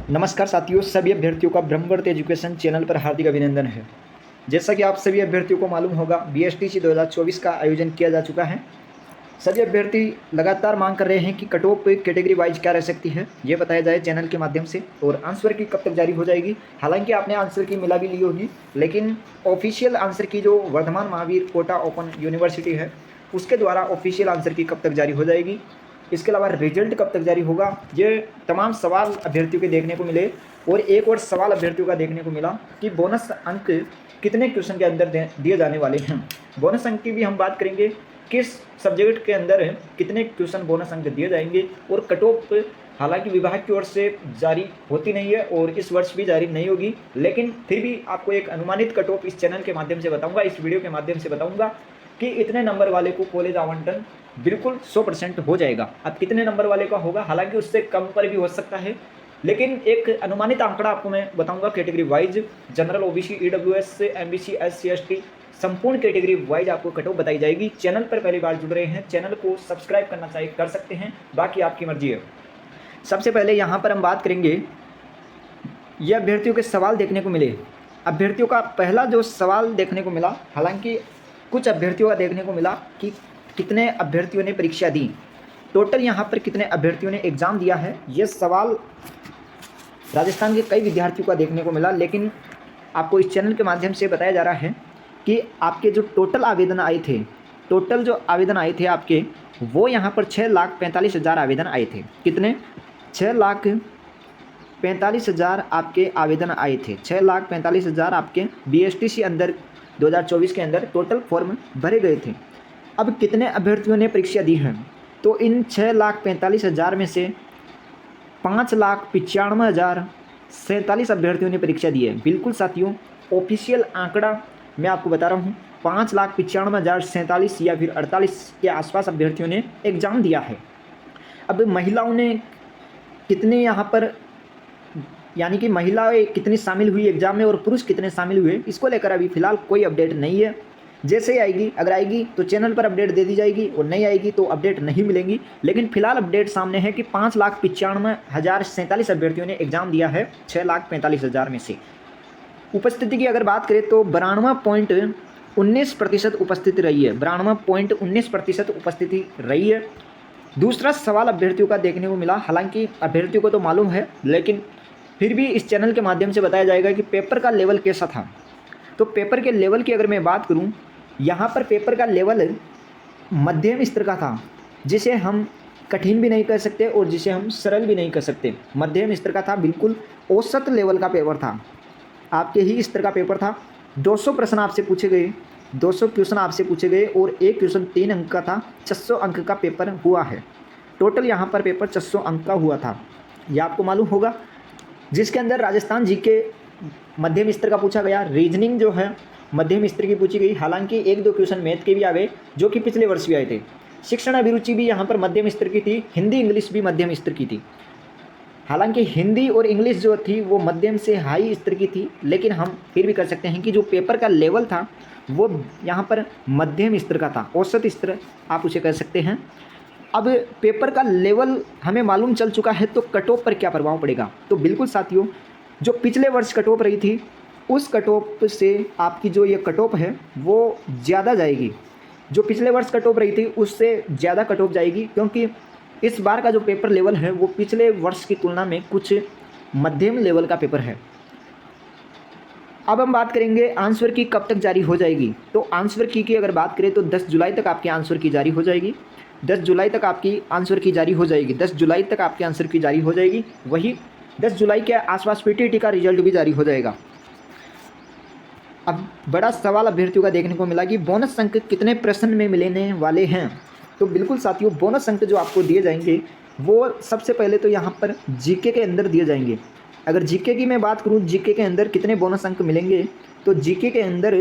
नमस्कार साथियों, सभी अभ्यर्थियों का ब्रह्मवर्त एजुकेशन चैनल पर हार्दिक अभिनंदन है। जैसा कि आप सभी अभ्यर्थियों को मालूम होगा, बीएसटीसी 2024 का आयोजन किया जा चुका है। सभी अभ्यर्थी लगातार मांग कर रहे हैं कि कट ऑफ कैटेगरी वाइज क्या रह सकती है, ये बताया जाए चैनल के माध्यम से। और आंसर की कब तक जारी हो जाएगी। हालांकि आपने आंसर की मिला भी ली होगी, लेकिन ऑफिशियल आंसर की जो Varthaman Mahavir quota open university है, उसके द्वारा ऑफिशियल आंसर की कब तक जारी हो जाएगी, इसके अलावा रिजल्ट कब तक जारी होगा, ये तमाम सवाल अभ्यर्थियों के देखने को मिले। और एक और सवाल अभ्यर्थियों का देखने को मिला कि बोनस अंक कितने क्वेश्चन के अंदर दिए जाने वाले हैं। बोनस अंक की भी हम बात करेंगे, किस सब्जेक्ट के अंदर कितने क्वेश्चन बोनस अंक दिए जाएंगे। और कट ऑफ हालांकि विभाग की ओर से जारी होती नहीं है और इस वर्ष भी जारी नहीं होगी, लेकिन फिर भी आपको एक अनुमानित कट ऑफ इस चैनल के माध्यम से बताऊंगा, इस वीडियो के माध्यम से बताऊंगा कि इतने नंबर वाले को कॉलेज आवंटन बिल्कुल 100% हो जाएगा। अब कितने नंबर वाले का होगा, हालांकि उससे कम पर भी हो सकता है, लेकिन एक अनुमानित आंकड़ा आपको मैं बताऊंगा category wise. General, OBC, EWS, MBC, SC, ST, संपूर्ण कैटेगरी वाइज आपको कट ऑफ बताई जाएगी। चैनल पर पहली बार जुड़ रहे हैं, चैनल को सब्सक्राइब करना चाहिए, कर सकते हैं, बाकी आपकी मर्जी है। सबसे पहले यहाँ पर हम बात करेंगे, ये अभ्यर्थियों के सवाल देखने को मिले। अभ्यर्थियों का पहला जो सवाल देखने को मिला, हालांकि कुछ अभ्यर्थियों का देखने को मिला कि कितने अभ्यर्थियों ने परीक्षा दी, टोटल यहाँ पर कितने अभ्यर्थियों ने एग्ज़ाम दिया है, ये सवाल राजस्थान के कई विद्यार्थियों का देखने को मिला। लेकिन आपको इस चैनल के माध्यम से बताया जा रहा है कि आपके जो टोटल आवेदन आए थे, टोटल जो आवेदन आए थे आपके, वो यहाँ पर 6,45,000 आवेदन आए थे। कितने? 6,45,000 आपके आवेदन आए थे। 6,45,000 आपके बीएसटीसी अंदर 2024 के अंदर टोटल फॉर्म भरे गए थे। अब कितने अभ्यर्थियों ने परीक्षा दी है, तो इन 6,45,000 में से 5,95,047 अभ्यर्थियों ने परीक्षा दी है। बिल्कुल साथियों, ऑफिशियल आंकड़ा मैं आपको बता रहा हूँ, 5,95,047 या फिर 48 के आसपास अभ्यर्थियों ने एग्ज़ाम दिया है। अब महिलाओं ने कितने यहाँ पर, यानी कि महिलाएं कितनी शामिल हुई एग्जाम में और पुरुष कितने शामिल हुए, इसको लेकर अभी फिलहाल कोई अपडेट नहीं है। जैसे ही आएगी, अगर आएगी तो चैनल पर अपडेट दे दी जाएगी, और नहीं आएगी तो अपडेट नहीं मिलेंगी। लेकिन फिलहाल अपडेट सामने है कि 5,95,047 अभ्यर्थियों ने एग्जाम दिया है 6,45,000 में से। उपस्थिति की अगर बात करें तो 92.19% उपस्थिति रही है। 92.19% उपस्थिति रही है। दूसरा सवाल अभ्यर्थियों का देखने को मिला, हालांकि अभ्यर्थियों को तो मालूम है, लेकिन फिर भी इस चैनल के माध्यम से बताया जाएगा कि पेपर का लेवल कैसा था। तो पेपर के लेवल की अगर मैं बात करूं, यहाँ पर पेपर का लेवल मध्यम स्तर का था, जिसे हम कठिन भी नहीं कर सकते और जिसे हम सरल भी नहीं कर सकते। मध्यम स्तर का था, बिल्कुल औसत लेवल का पेपर था, आपके ही स्तर का पेपर था। 200 प्रश्न आपसे पूछे गए, 200 क्वेश्चन आपसे पूछे गए और एक क्वेश्चन 3 अंक का था। 600 अंक का पेपर हुआ है। टोटल यहाँ पर पेपर 600 अंक का हुआ था, यह आपको मालूम होगा। जिसके अंदर राजस्थान जीके मध्यम स्तर का पूछा गया, रीजनिंग जो है मध्यम स्तर की पूछी गई। हालांकि 1-2 क्वेश्चन मैथ के भी आ गए, जो कि पिछले वर्ष भी आए थे। शिक्षण अभिरुचि भी यहाँ पर मध्यम स्तर की थी। हिंदी इंग्लिश भी मध्यम स्तर की थी। हालांकि हिंदी और इंग्लिश जो थी वो मध्यम से हाई स्तर की थी, लेकिन हम फिर भी कर सकते हैं कि जो पेपर का लेवल था वो यहाँ पर मध्यम स्तर का था, औसत स्तर आप उसे कह सकते हैं। अब पेपर का लेवल हमें मालूम चल चुका है, तो कट ऑफ पर क्या प्रभाव पड़ेगा। तो बिल्कुल साथियों, जो पिछले वर्ष कट ऑफ रही थी, उस कट ऑफ से आपकी जो ये कट ऑफ है वो ज़्यादा जाएगी। जो पिछले वर्ष कट ऑफ रही थी उससे ज़्यादा कट ऑफ जाएगी, क्योंकि इस बार का जो पेपर लेवल है वो पिछले वर्ष की तुलना में कुछ मध्यम लेवल का पेपर है। अब हम बात करेंगे आंसर की कब तक जारी हो जाएगी। तो आंसर की अगर बात करें तो 10 जुलाई तक आपकी आंसर की जारी हो जाएगी। 10 जुलाई तक आपकी आंसर की जारी हो जाएगी। 10 जुलाई तक आपकी आंसर की जारी हो जाएगी। वही 10 जुलाई के आसपास पीटीटी का रिजल्ट भी जारी हो जाएगा। अब बड़ा सवाल अभ्यर्थियों का देखने को मिला कि बोनस अंक कितने प्रश्न में मिलने वाले हैं। तो बिल्कुल साथियों, बोनस अंक जो आपको दिए जाएंगे वो सबसे पहले तो यहाँ पर जीके के अंदर दिए जाएंगे। अगर जीके की मैं बात करूँ, जीके के अंदर कितने बोनस अंक मिलेंगे, तो जीके के अंदर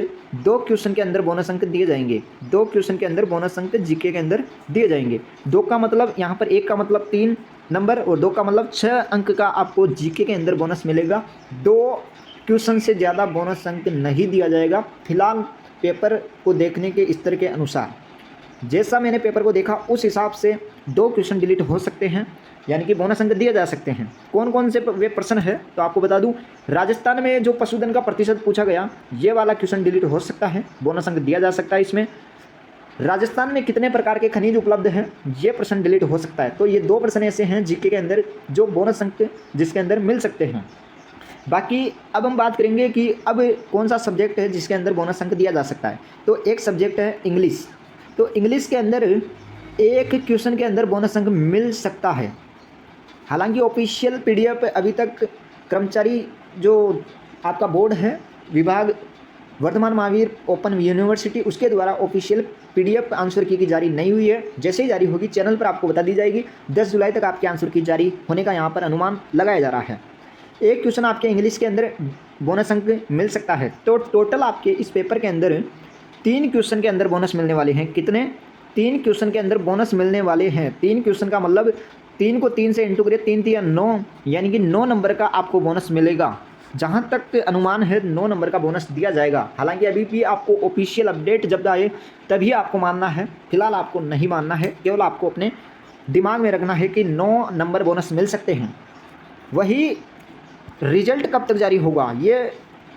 2 क्वेश्चन के अंदर बोनस अंक दिए जाएंगे। 2 क्वेश्चन के अंदर बोनस अंक जीके के अंदर दिए जाएंगे। 2 का मतलब यहाँ पर 1 का मतलब 3 नंबर और 2 का मतलब 6 अंक का आपको जीके के अंदर बोनस मिलेगा। 2 क्वेश्चन से ज़्यादा बोनस अंक नहीं दिया जाएगा फिलहाल पेपर को देखने के स्तर के अनुसार। जैसा मैंने पेपर को देखा उस हिसाब से 2 क्वेश्चन डिलीट हो सकते हैं, यानी कि बोनस अंक दिए जा सकते हैं। कौन कौन से वे प्रश्न है तो आपको बता दूं, राजस्थान में जो पशुधन का प्रतिशत पूछा गया, ये वाला क्वेश्चन डिलीट हो सकता है, बोनस अंक दिया जा सकता है इसमें। राजस्थान में कितने प्रकार के खनिज उपलब्ध हैं, ये प्रश्न डिलीट हो सकता है। तो ये 2 प्रश्न ऐसे हैं जीके के अंदर जो बोनस अंक जिसके अंदर मिल सकते हैं। बाकी अब हम बात करेंगे कि अब कौन सा सब्जेक्ट है जिसके अंदर बोनस अंक दिया जा सकता है। तो एक सब्जेक्ट है इंग्लिश। तो इंग्लिश के अंदर एक क्वेश्चन के अंदर बोनस अंक मिल सकता है। हालांकि ऑफिशियल पीडीएफ अभी तक कर्मचारी जो आपका बोर्ड है, विभाग वर्धमान महावीर ओपन यूनिवर्सिटी, उसके द्वारा ऑफिशियल पीडीएफ आंसर की जारी नहीं हुई है। जैसे ही जारी होगी चैनल पर आपको बता दी जाएगी। 10 जुलाई तक आपके आंसर की जारी होने का यहाँ पर अनुमान लगाया जा रहा है। एक क्वेश्चन आपके इंग्लिश के अंदर बोनस अंक मिल सकता है। तो टोटल आपके इस पेपर के अंदर 3 क्वेश्चन के अंदर बोनस मिलने वाले हैं। कितने? 3 क्वेश्चन के अंदर बोनस मिलने वाले हैं। 3 क्वेश्चन का मतलब 3 को 3 से इंटू करिए, 3 3 9, यानी कि 9 नंबर का आपको बोनस मिलेगा। जहाँ तक अनुमान है 9 नंबर का बोनस दिया जाएगा। हालांकि अभी भी आपको ऑफिशियल अपडेट जब आए तभी आपको मानना है, फिलहाल आपको नहीं मानना है। केवल आपको अपने दिमाग में रखना है कि 9 नंबर बोनस मिल सकते हैं। वही रिजल्ट कब तक जारी होगा, ये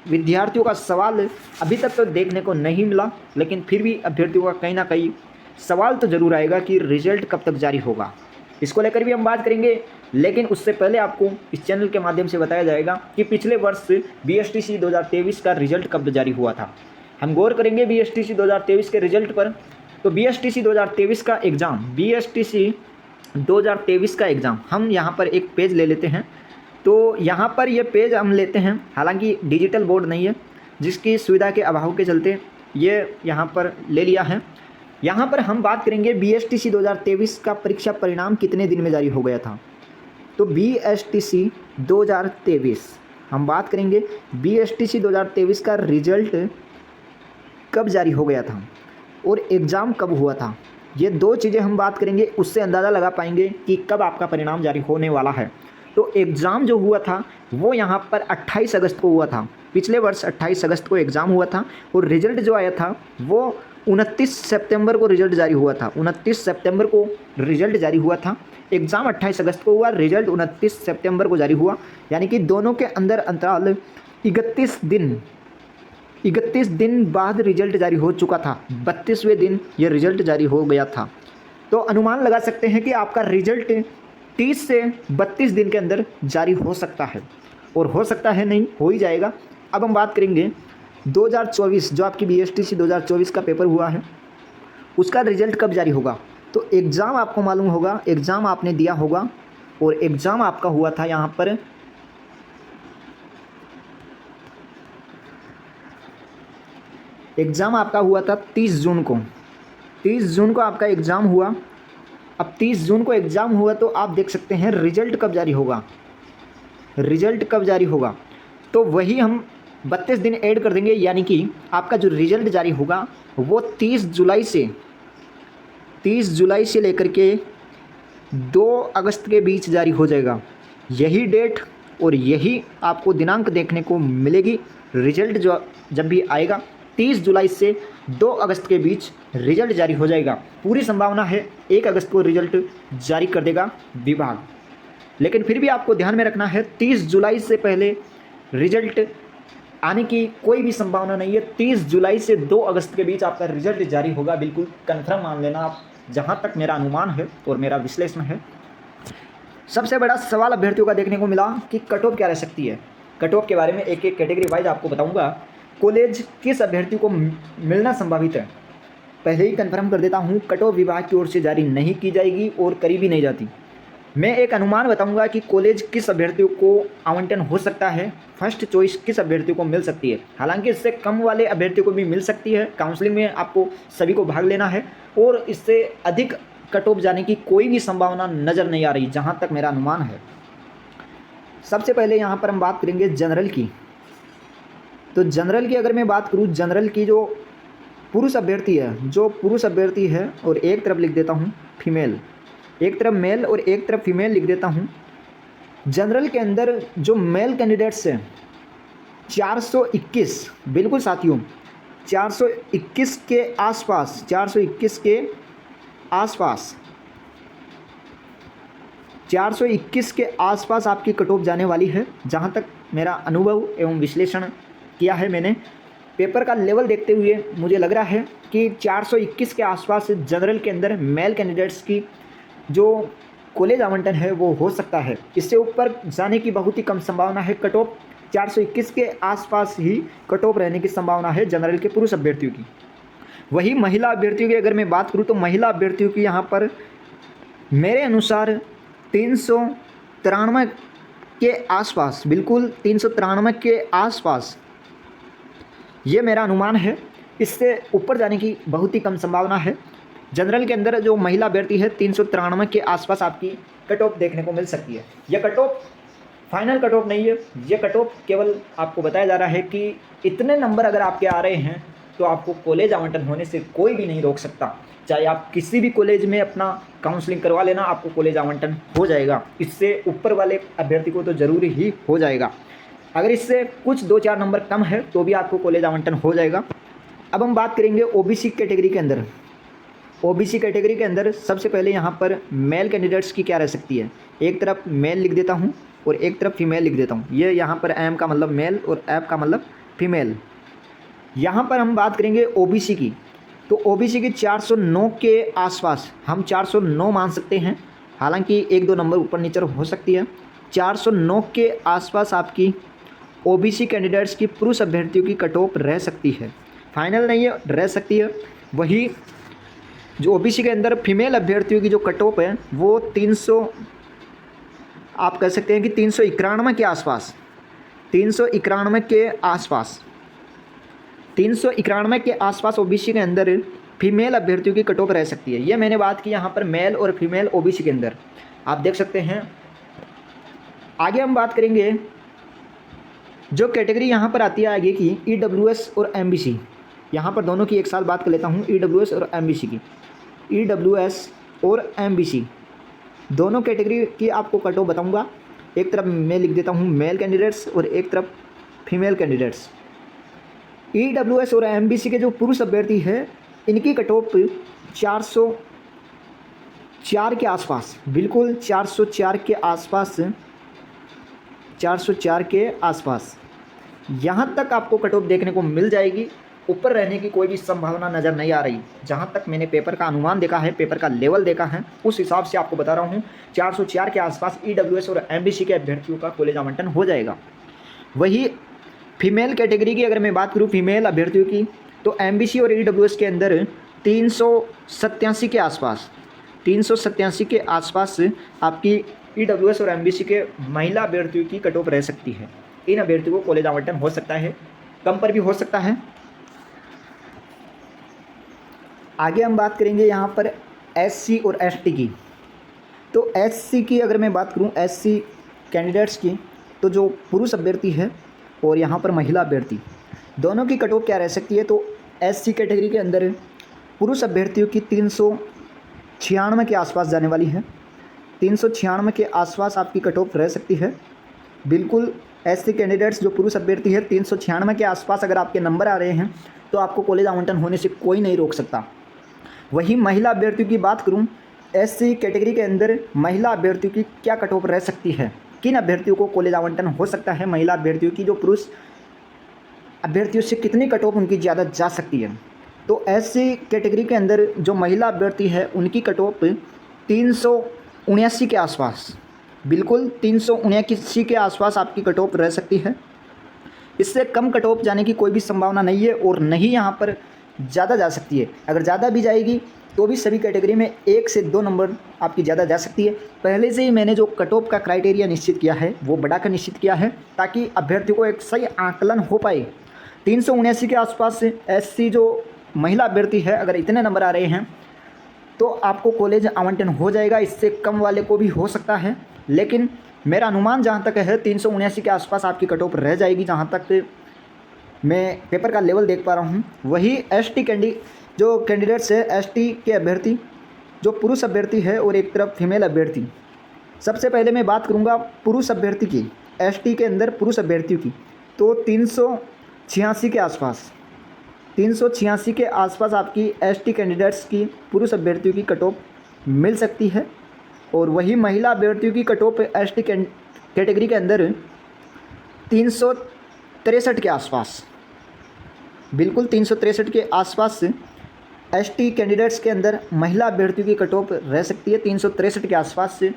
विद्यार्थियों का सवाल अभी तक तो देखने को नहीं मिला, लेकिन फिर भी अभ्यर्थियों का कहीं ना कहीं सवाल तो ज़रूर आएगा कि रिजल्ट कब तक जारी होगा। इसको लेकर भी हम बात करेंगे, लेकिन उससे पहले आपको इस चैनल के माध्यम से बताया जाएगा कि पिछले वर्ष बीएसटीसी 2023 का रिजल्ट कब जारी हुआ था। हम गौर करेंगे बीएसटीसी 2023 के रिजल्ट पर। तो बीएसटीसी 2023 का एग्ज़ाम, बीएसटीसी 2023 का एग्ज़ाम हम यहाँ पर एक पेज ले लेते हैं। तो यहाँ पर ये पेज हम लेते हैं, हालांकि डिजिटल बोर्ड नहीं है, जिसकी सुविधा के अभाव के चलते ये यहाँ पर ले लिया है। यहाँ पर हम बात करेंगे बीएसटीसी 2023 का परीक्षा परिणाम कितने दिन में जारी हो गया था। तो बीएसटीसी 2023 हम बात करेंगे, बीएसटीसी 2023 का रिजल्ट कब जारी हो गया था और एग्ज़ाम कब हुआ था। ये 2 चीज़ें हम बात करेंगे, उससे अंदाज़ा लगा पाएंगे कि कब आपका परिणाम जारी होने वाला है। तो एग्ज़ाम जो हुआ था वो यहाँ पर 28 अगस्त को हुआ था। पिछले वर्ष 28 अगस्त को एग्ज़ाम हुआ था और रिजल्ट जो आया था वो 29 सितंबर को रिजल्ट जारी हुआ था। 29 सितंबर को रिजल्ट जारी हुआ था। एग्ज़ाम 28 अगस्त को हुआ, रिजल्ट 29 सितंबर को जारी हुआ, यानी कि दोनों के अंदर अंतराल 31 दिन बाद रिजल्ट जारी हो चुका था। 32वें दिन ये रिजल्ट जारी हो गया था। तो अनुमान लगा सकते हैं कि आपका रिजल्ट 30 से 32 दिन के अंदर जारी हो सकता है, और हो सकता है नहीं, हो ही जाएगा। अब हम बात करेंगे 2024 जो आपकी बीएसटीसी 2024 का पेपर हुआ है उसका रिजल्ट कब जारी होगा। तो एग्ज़ाम आपको मालूम होगा, एग्ज़ाम आपने दिया होगा, और एग्ज़ाम आपका हुआ था यहाँ पर एग्ज़ाम आपका हुआ था 30 जून को। 30 जून को आपका एग्ज़ाम हुआ। अब 30 जून को एग्ज़ाम हुआ तो आप देख सकते हैं रिजल्ट कब जारी होगा। रिजल्ट कब जारी होगा तो वही हम 32 दिन ऐड कर देंगे, यानी कि आपका जो रिजल्ट जारी होगा वो 30 जुलाई से लेकर के 2 अगस्त के बीच जारी हो जाएगा। यही डेट और यही आपको दिनांक देखने को मिलेगी। रिजल्ट जो जब भी आएगा 30 जुलाई से 2 अगस्त के बीच रिजल्ट जारी हो जाएगा। पूरी संभावना है 1 अगस्त को रिजल्ट जारी कर देगा विभाग, लेकिन फिर भी आपको ध्यान में रखना है 30 जुलाई से पहले रिजल्ट आने की कोई भी संभावना नहीं है। 30 जुलाई से 2 अगस्त के बीच आपका रिजल्ट जारी होगा, बिल्कुल कन्फर्म मान लेना आप, जहाँ तक मेरा अनुमान है और मेरा विश्लेषण है। सबसे बड़ा सवाल अभ्यर्थियों का देखने को मिला कि कट ऑफ क्या रह सकती है। कट ऑफ के बारे में एक एक कैटेगरी वाइज आपको बताऊंगा। कॉलेज किस अभ्यर्थी को मिलना संभावित है, पहले ही कन्फर्म कर देता हूँ, कट ऑफ विभाग की ओर से जारी नहीं की जाएगी और करी भी नहीं जाती। मैं एक अनुमान बताऊंगा कि कॉलेज किस अभ्यर्थियों को आवंटन हो सकता है, फर्स्ट चॉइस किस अभ्यर्थियों को मिल सकती है। हालांकि इससे कम वाले अभ्यर्थियों को भी मिल सकती है। काउंसलिंग में आपको सभी को भाग लेना है, और इससे अधिक कट ऑफ जाने की कोई भी संभावना नज़र नहीं आ रही, जहाँ तक मेरा अनुमान है। सबसे पहले यहाँ पर हम बात करेंगे जनरल की। तो जनरल की अगर मैं बात करूँ, जनरल की जो पुरुष अभ्यर्थी है, और एक तरफ लिख देता हूँ फीमेल, एक तरफ मेल और एक तरफ फीमेल लिख देता हूँ। जनरल के अंदर जो मेल कैंडिडेट्स हैं 421, बिल्कुल साथियों 421 के आसपास, 421 के आसपास 421 के आसपास आपकी कट ऑफ जाने वाली है। जहाँ तक मेरा अनुभव एवं विश्लेषण किया है मैंने, पेपर का लेवल देखते हुए मुझे लग रहा है कि 421 के आसपास जनरल के अंदर मेल कैंडिडेट्स की जो कॉलेज आवंटन है वो हो सकता है। इससे ऊपर जाने की बहुत ही कम संभावना है। कट ऑफ 421 के आसपास ही कट ऑफ रहने की संभावना है जनरल के पुरुष अभ्यर्थियों की। वही महिला अभ्यर्थियों की अगर मैं बात करूँ तो महिला अभ्यर्थियों की यहाँ पर मेरे अनुसार 393 के आसपास, बिल्कुल 393 के आसपास ये मेरा अनुमान है। इससे ऊपर जाने की बहुत ही कम संभावना है। जनरल के अंदर जो महिला अभ्यर्थी है 393 के आसपास आपकी कट ऑफ देखने को मिल सकती है। यह cut off final cut off नहीं है, यह कट ऑफ केवल आपको बताया जा रहा है कि इतने नंबर अगर आपके आ रहे हैं तो आपको कॉलेज आवंटन होने से कोई भी नहीं रोक सकता। चाहे आप किसी भी कॉलेज में अपना काउंसलिंग करवा लेना, आपको कॉलेज आवंटन हो जाएगा। इससे ऊपर वाले अभ्यर्थी को तो ज़रूरी ही हो जाएगा। अगर इससे कुछ 2-4 नंबर कम है तो भी आपको कॉलेज आवंटन हो जाएगा। अब हम बात करेंगे ओबीसी कैटेगरी के अंदर। ओबीसी कैटेगरी के अंदर सबसे पहले यहाँ पर मेल कैंडिडेट्स की क्या रह सकती है। एक तरफ मेल लिख देता हूँ और एक तरफ फीमेल लिख देता हूँ। ये यहाँ पर एम का मतलब मेल और एफ का मतलब फीमेल। यहाँ पर हम बात करेंगे ओबीसी की, तो ओबीसी की 409 के आसपास हम 409 मान सकते हैं। हालांकि 1-2 नंबर ऊपर नीचे हो सकती है। 409 के आसपास आपकी ओबीसी कैंडिडेट्स की पुरुष अभ्यर्थियों की कट ऑफ रह सकती है। फाइनल नहीं है, रह सकती है। वही जो ओबीसी के अंदर फीमेल अभ्यर्थियों की जो कट ऑफ है वो 300, आप कह सकते हैं कि 391 के आसपास, 391 के आसपास, 391 के आसपास ओबीसी के अंदर फीमेल अभ्यर्थियों की कट ऑफ रह सकती है। ये मैंने बात की यहाँ पर मेल और फीमेल ओबीसी के अंदर, आप देख सकते हैं। आगे हम बात करेंगे जो कैटेगरी यहाँ पर आती है आगे की ईडब्ल्यूएस और एमबीसी। यहाँ पर दोनों की एक साथ बात कर लेता हूँ, ईडब्ल्यूएस और एमबीसी की। ईडब्ल्यूएस और एमबीसी दोनों कैटेगरी की आपको कट ऑफ बताऊँगा। एक तरफ मैं लिख देता हूँ मेल कैंडिडेट्स और एक तरफ फीमेल कैंडिडेट्स। ईडब्ल्यूएस और एमबीसी के जो पुरुष अभ्यर्थी है इनकी कट ऑफ 404 के आसपास, बिल्कुल 404 के आसपास, 404 के आसपास यहाँ तक आपको कट ऑफ देखने को मिल जाएगी। ऊपर रहने की कोई भी संभावना नज़र नहीं आ रही। जहाँ तक मैंने पेपर का अनुमान देखा है, पेपर का लेवल देखा है, उस हिसाब से आपको बता रहा हूँ 404 के आसपास ईडब्ल्यूएस और एमबीसी के अभ्यर्थियों का कॉलेज आवंटन हो जाएगा। वही फीमेल कैटेगरी की अगर मैं बात करूँ, फीमेल अभ्यर्थियों की, तो एमबीसी और ईडब्ल्यूएस के अंदर 387 के आसपास, 387 के आसपास आपकी ईडब्ल्यूएस और एमबीसी के महिला अभ्यर्थियों की कट ऑफ रह सकती है। इन अभ्यर्थियों को कॉलेज आवंटन हो सकता है, कम पर भी हो सकता है। आगे हम बात करेंगे यहाँ पर एससी और एसटी की। तो एससी की अगर मैं बात करूँ, एससी कैंडिडेट्स की, तो जो पुरुष अभ्यर्थी है और यहाँ पर महिला अभ्यर्थी, दोनों की कट ऑफ क्या रह सकती है। तो एससी कैटेगरी के अंदर पुरुष अभ्यर्थियों की 396 के आसपास जाने वाली है। 396 के आसपास आपकी कट ऑफ रह सकती है। बिल्कुल एससी कैंडिडेट्स जो पुरुष अभ्यर्थी है 396 के आसपास अगर आपके नंबर आ रहे हैं तो आपको कॉलेज आवंटन होने से कोई नहीं रोक सकता। वहीं महिला अभ्यर्थियों की बात करूं, एससी कैटेगरी के अंदर महिला अभ्यर्थियों की क्या कट ऑफ रह सकती है, किन अभ्यर्थियों को कॉलेज आवंटन हो सकता है, महिला अभ्यर्थियों की जो पुरुष अभ्यर्थियों से कितनी कट ऑफ उनकी ज़्यादा जा सकती है। तो एससी कैटेगरी के अंदर जो महिला अभ्यर्थी है उनकी कट ऑफ 379 के आसपास, बिल्कुल 379 के आसपास आपकी कट ऑफ रह सकती है। इससे कम कट ऑफ जाने की कोई भी संभावना नहीं है और नहीं यहाँ पर ज़्यादा जा सकती है। अगर ज़्यादा भी जाएगी तो भी सभी कैटेगरी में 1 से 2 नंबर आपकी ज़्यादा जा सकती है। पहले से ही मैंने जो कट ऑफ का क्राइटेरिया निश्चित किया है वो बढ़ाकर निश्चित किया है ताकि अभ्यर्थियों को एक सही आकलन हो पाए। 379 के आसपास एससी जो महिला अभ्यर्थी है अगर इतने नंबर आ रहे हैं तो आपको कॉलेज आवंटन हो जाएगा। इससे कम वाले को भी हो सकता है, लेकिन मेरा अनुमान जहाँ तक है 379 के आसपास आपकी कट ऑफ रह जाएगी, जहाँ तक मैं पेपर का लेवल देख पा रहा हूँ। वही एसटी जो कैंडिडेट्स है, एसटी के अभ्यर्थी जो पुरुष अभ्यर्थी है और एक तरफ फीमेल अभ्यर्थी। सबसे पहले मैं बात करूँगा पुरुष अभ्यर्थी की, एसटी के अंदर पुरुष अभ्यर्थियों की, तो 386 के आसपास, 386 के आसपास आपकी एसटी कैंडिडेट्स की पुरुष अभ्यर्थियों की कट ऑफ मिल सकती है। और वही महिला अभ्यर्थियों की कट ऑफ एसटी कैटेगरी के अंदर 363 के आसपास, बिल्कुल 363 के आसपास एसटी कैंडिडेट्स के अंदर महिला अभ्यर्थियों की कट ऑफ रह सकती है 363 के आसपास से।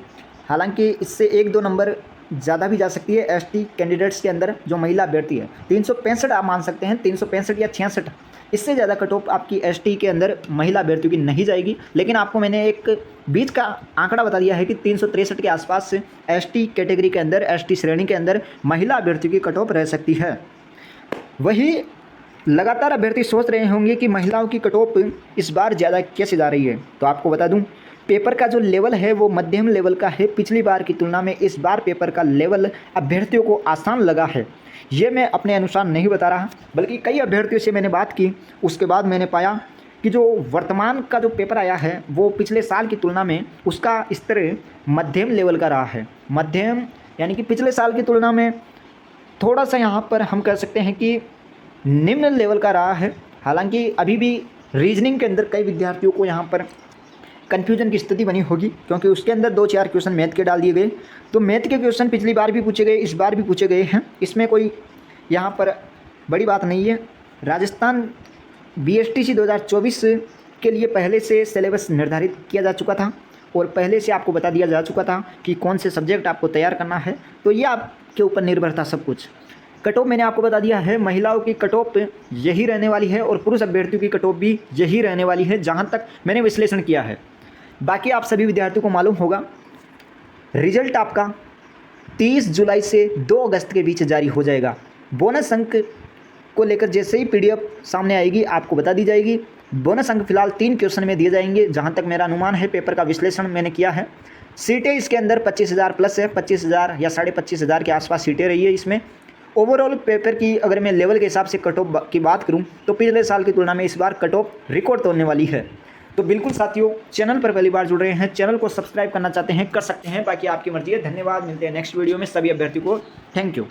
हालांकि इससे 1-2 नंबर ज़्यादा भी जा सकती है एसटी कैंडिडेट्स के अंदर जो महिला अभ्यर्थी है। 365 आप मान सकते हैं, 365 या 66, इससे ज़्यादा कट ऑफ आपकी एसटी के अंदर महिला अभ्यर्थियों की नहीं जाएगी। लेकिन आपको मैंने एक बीच का आंकड़ा बता दिया है कि 363 के आसपास से एसटी कैटेगरी के अंदर, एसटी श्रेणी के अंदर महिला अभ्यर्थियों की कट ऑफ रह सकती है। वही लगातार अभ्यर्थी सोच रहे होंगे कि महिलाओं की कट ऑफ इस बार ज़्यादा कैसे जा रही है, तो आपको बता दूं पेपर का जो लेवल है वो मध्यम लेवल का है। पिछली बार की तुलना में इस बार पेपर का लेवल अभ्यर्थियों को आसान लगा है। ये मैं अपने अनुसार नहीं बता रहा, बल्कि कई अभ्यर्थियों से मैंने बात की, उसके बाद मैंने पाया कि जो वर्तमान का जो पेपर आया है वो पिछले साल की तुलना में उसका स्तर मध्यम लेवल का रहा है। मध्यम यानी कि पिछले साल की तुलना में थोड़ा सा यहाँ पर हम कह सकते हैं कि निम्न लेवल का रहा है। हालांकि अभी भी रीजनिंग के अंदर कई विद्यार्थियों को यहाँ पर कन्फ्यूजन की स्थिति बनी होगी, क्योंकि उसके अंदर 2-4 क्वेश्चन मैथ के डाल दिए गए। तो मैथ के क्वेश्चन पिछली बार भी पूछे गए, इस बार भी पूछे गए हैं, इसमें कोई यहाँ पर बड़ी बात नहीं है। राजस्थान बीएसटीसी 2024 के लिए पहले से सिलेबस निर्धारित किया जा चुका था और पहले से आपको बता दिया जा चुका था कि कौन से सब्जेक्ट आपको तैयार करना है, तो ये आपके ऊपर निर्भर था सब कुछ। कट ऑफ मैंने आपको बता दिया है, महिलाओं की कट ऑफ यही रहने वाली है और पुरुष अभ्यर्थियों की कट ऑफ भी यही रहने वाली है, जहाँ तक मैंने विश्लेषण किया है। बाकी आप सभी विद्यार्थियों को मालूम होगा रिजल्ट आपका 30 जुलाई से 2 अगस्त के बीच जारी हो जाएगा। बोनस अंक को लेकर जैसे ही पीडीएफ सामने आएगी आपको बता दी जाएगी। बोनस अंक फिलहाल 3 क्वेश्चन में दिए जाएंगे, जहां तक मेरा अनुमान है, पेपर का विश्लेषण मैंने किया है। सीटें इसके अंदर 25,000 प्लस है, 25,000 या 25,500 के आसपास सीटें रही है इसमें। ओवरऑल पेपर की अगर मैं लेवल के हिसाब से कट ऑफ की बात करूं तो पिछले साल की तुलना में इस बार कट ऑफ रिकॉर्ड तोड़ने वाली है। तो बिल्कुल साथियों, चैनल पर पहली बार जुड़ रहे हैं, चैनल को सब्सक्राइब करना चाहते हैं कर सकते हैं, बाकी आपकी मर्जी है। धन्यवाद, मिलते हैं नेक्स्ट वीडियो में। सभी अभ्यर्थियों को थैंक यू।